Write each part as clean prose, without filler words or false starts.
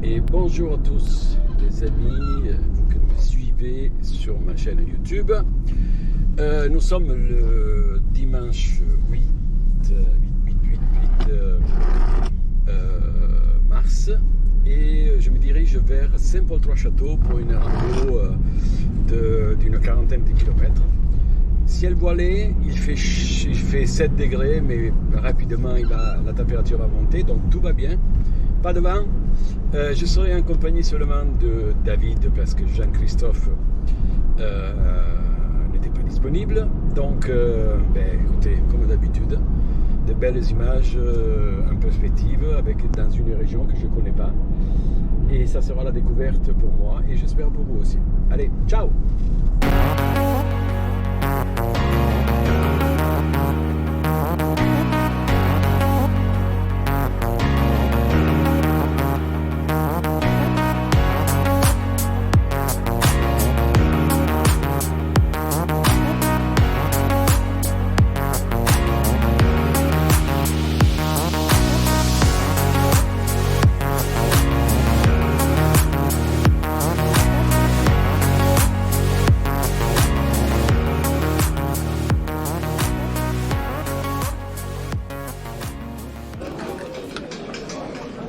Et bonjour à tous les amis, vous qui me suivez sur ma chaîne YouTube. Nous sommes le dimanche 8 mars et je me dirige vers Saint-Paul-Trois-Châteaux pour une rando d'une quarantaine de kilomètres. Ciel voilé, il fait 7 degrés, mais rapidement la température va monter, donc tout va bien. Pas de vent. Je serai en compagnie seulement de David parce que Jean-Christophe n'était pas disponible. Donc, écoutez, comme d'habitude, de belles images en perspective dans une région que je ne connais pas. Et ça sera la découverte pour moi et j'espère pour vous aussi. Allez, ciao!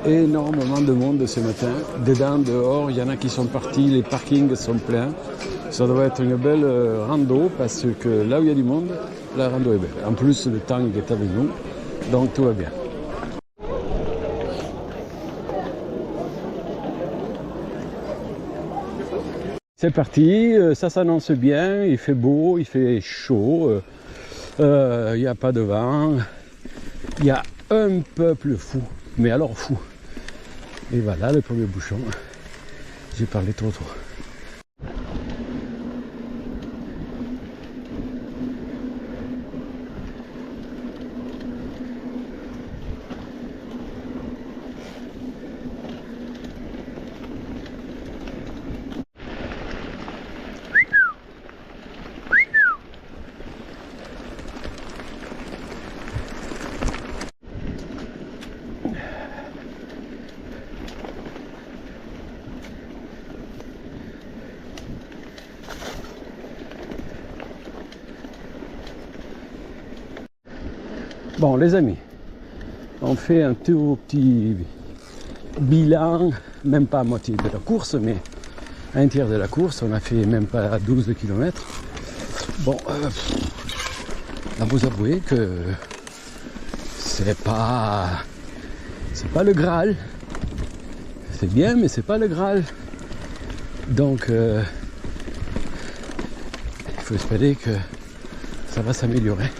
Énormément de monde ce matin, dedans, dehors, il y en a qui sont partis, les parkings sont pleins. Ça doit être une belle rando parce que là où il y a du monde, la rando est belle. En plus, le temps est avec nous, donc tout va bien. C'est parti, ça s'annonce bien, il fait beau, il fait chaud, il n'y a pas de vent, il y a un peuple fou, mais alors fou. Et voilà le premier bouchon. J'ai parlé trop tôt. Bon les amis, on fait un tout petit bilan, même pas à moitié de la course, mais un tiers de la course, on a fait même pas 12 km. Bon, à vous avouer que c'est pas le Graal. C'est bien, mais c'est pas le Graal. Donc, il faut espérer que ça va s'améliorer.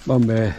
Bon ben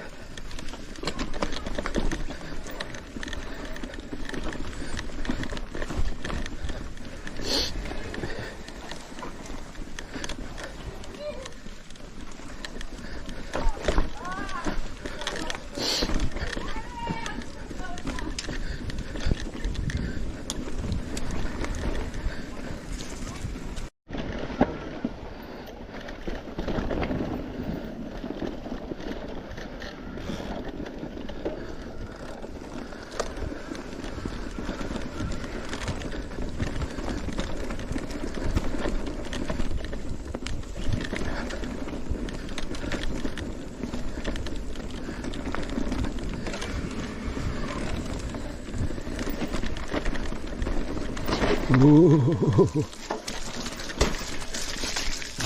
Oh.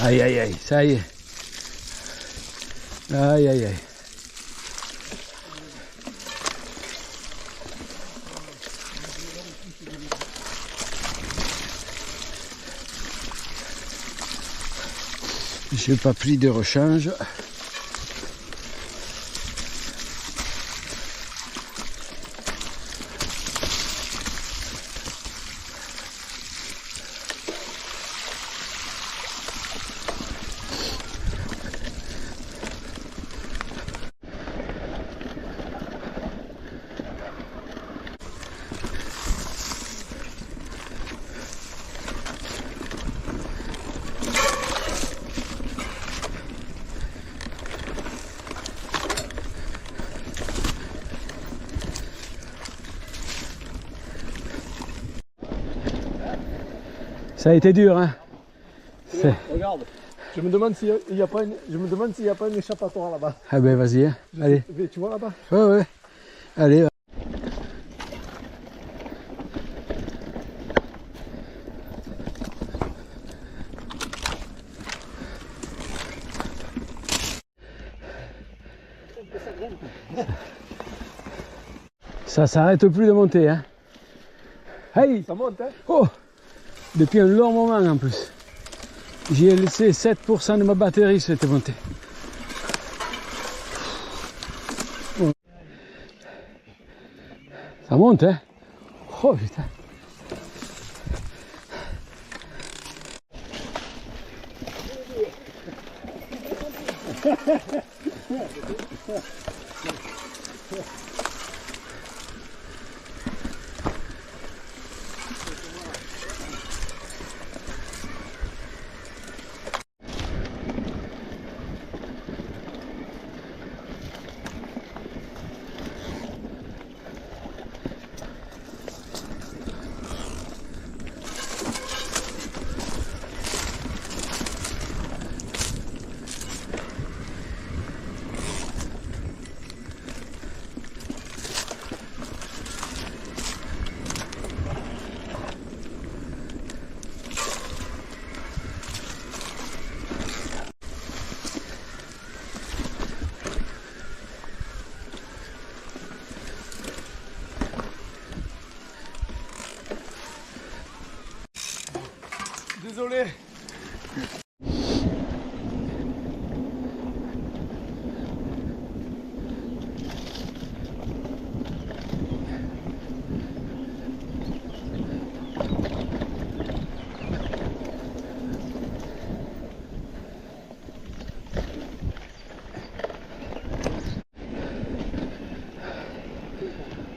Aïe aïe aïe, ça y est. Aïe aïe aïe. J'ai pas pris de rechange. Ça a été dur, hein. Regarde, je me demande s'il n'y a pas un échappatoire là-bas. Ah ben vas-y, hein. Allez. Tu vois là-bas? Ouais, ouais. Allez. Ça s'arrête plus de monter, hein. Hey. Ça monte, hein? Oh. Depuis un long moment en plus. J'y ai laissé 7% de ma batterie cette montée. Bon. Ça monte, hein? Oh putain. Désolé.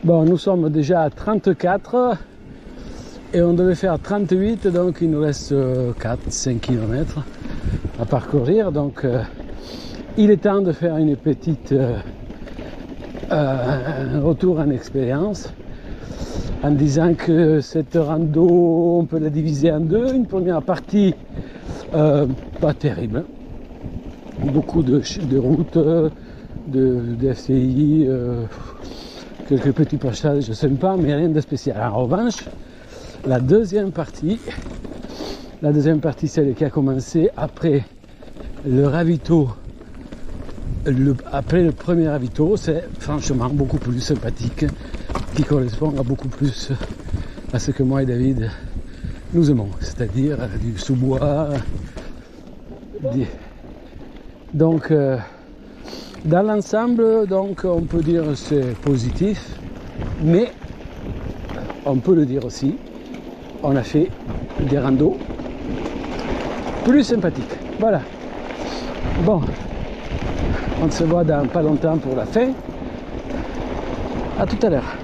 Bon, nous sommes déjà à 34 et on devait faire 38, donc il nous reste 4-5 km à parcourir. Donc il est temps de faire une petite retour en expérience en disant que cette rando, on peut la diviser en deux. Une première partie pas terrible, beaucoup de routes, de FCI, quelques petits passages sympas, mais rien de spécial. En revanche, la deuxième partie, celle qui a commencé après le ravito, après le premier ravito, c'est franchement beaucoup plus sympathique, qui correspond à beaucoup plus à ce que moi et David nous aimons, c'est-à-dire du sous-bois. Donc, dans l'ensemble, donc, on peut dire que c'est positif, mais on peut le dire aussi, on a fait des randos plus sympathiques. Voilà. Bon, on se voit dans pas longtemps pour la fin. À tout à l'heure.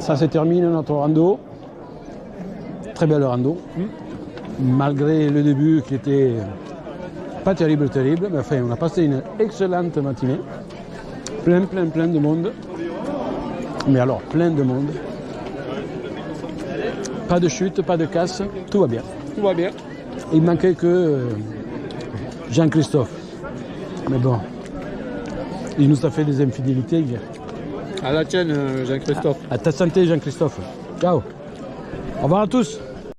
Ça se termine notre rando. Très belle rando. Malgré le début qui était pas terrible, mais enfin, on a passé une excellente matinée. Plein de monde. Mais alors, plein de monde. Pas de chute, pas de casse, tout va bien. Tout va bien. Il manquait que Jean-Christophe. Mais bon, il nous a fait des infidélités hier. À la tienne, Jean-Christophe. À ta santé, Jean-Christophe. Ciao. Au revoir à tous.